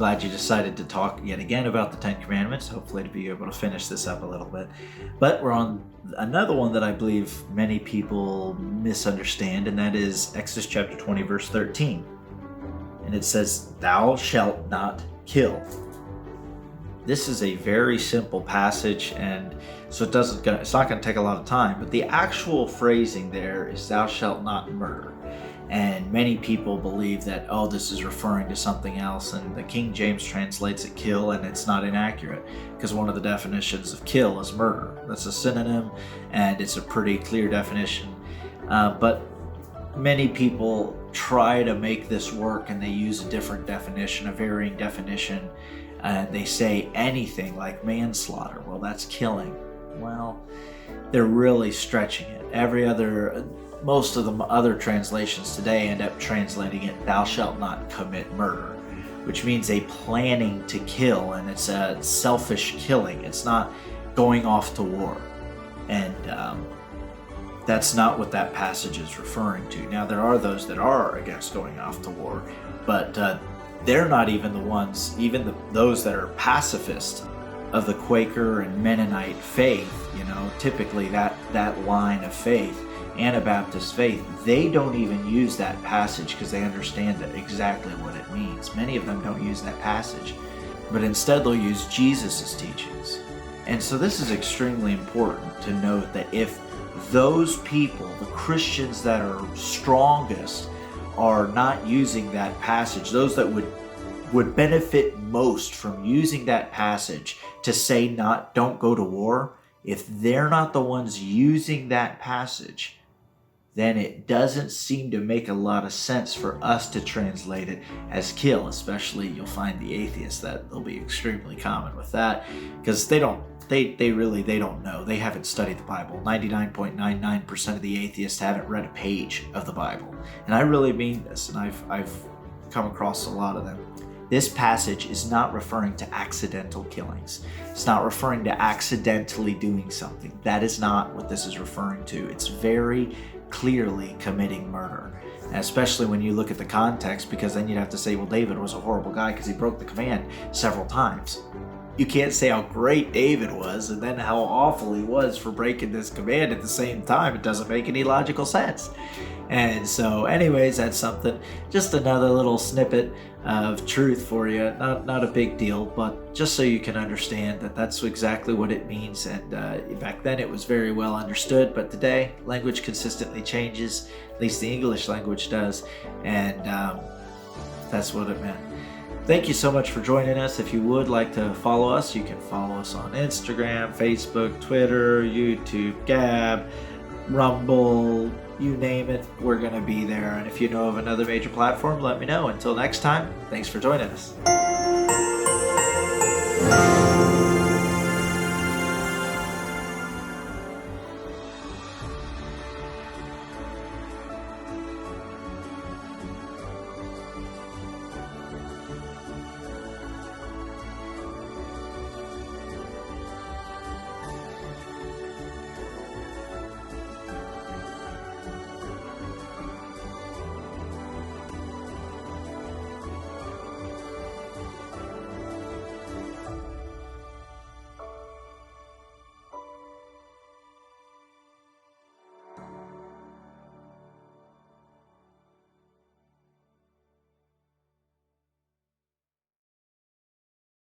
glad you decided to talk yet again about the Ten Commandments, hopefully to be able to finish this up a little bit. But we're on another one that I believe many people misunderstand, and that is Exodus chapter 20, verse 13. And it says, "Thou shalt not kill." This is a very simple passage, and so it's not going to take a lot of time, but the actual phrasing there is "thou shalt not murder." And many people believe that, oh, this is referring to something else, and the King James translates it kill, and it's not inaccurate, because one of the definitions of kill is murder. That's a synonym, and it's a pretty clear definition. But many people try to make this work, and they use a different definition, a varying definition. They say anything like manslaughter. Well, that's killing. Well, they're really stretching it. Most of the other translations today end up translating it, "thou shalt not commit murder," which means a planning to kill, and it's a selfish killing. It's not going off to war. And that's not what that passage is referring to. Now, there are those that are against going off to war, but they're not even the ones, those that are pacifist of the Quaker and Mennonite faith, typically that line of faith, Anabaptist faith, they don't even use that passage because they understand exactly what it means. Many of them don't use that passage, but instead they'll use Jesus' teachings. And so this is extremely important to note that if those people, the Christians that are strongest, are not using that passage, those that would benefit most from using that passage to say don't go to war, if they're not the ones using that passage, then it doesn't seem to make a lot of sense for us to translate it as kill. Especially you'll find the atheists, that they'll be extremely common with that, because they don't know. They haven't studied the Bible. 99.99% of the atheists haven't read a page of the Bible. And I really mean this, and I've come across a lot of them. This passage is not referring to accidental killings. It's not referring to accidentally doing something. That is not what this is referring to. It's very clearly committing murder, and especially when you look at the context, because then you'd have to say, well, David was a horrible guy because he broke the command several times. You can't say how great David was and then how awful he was for breaking this command at the same time. It doesn't make any logical sense. And so anyways, that's something, just another little snippet of truth for you. Not a big deal, but just so you can understand that that's exactly what it means. And back then it was very well understood, but today language consistently changes, at least the English language does, and that's what it meant. Thank you so much for joining us. If you would like to follow us, you can follow us on Instagram, Facebook, Twitter, YouTube, Gab, Rumble, you name it, we're going to be there. And if you know of another major platform, let me know. Until next time, thanks for joining us.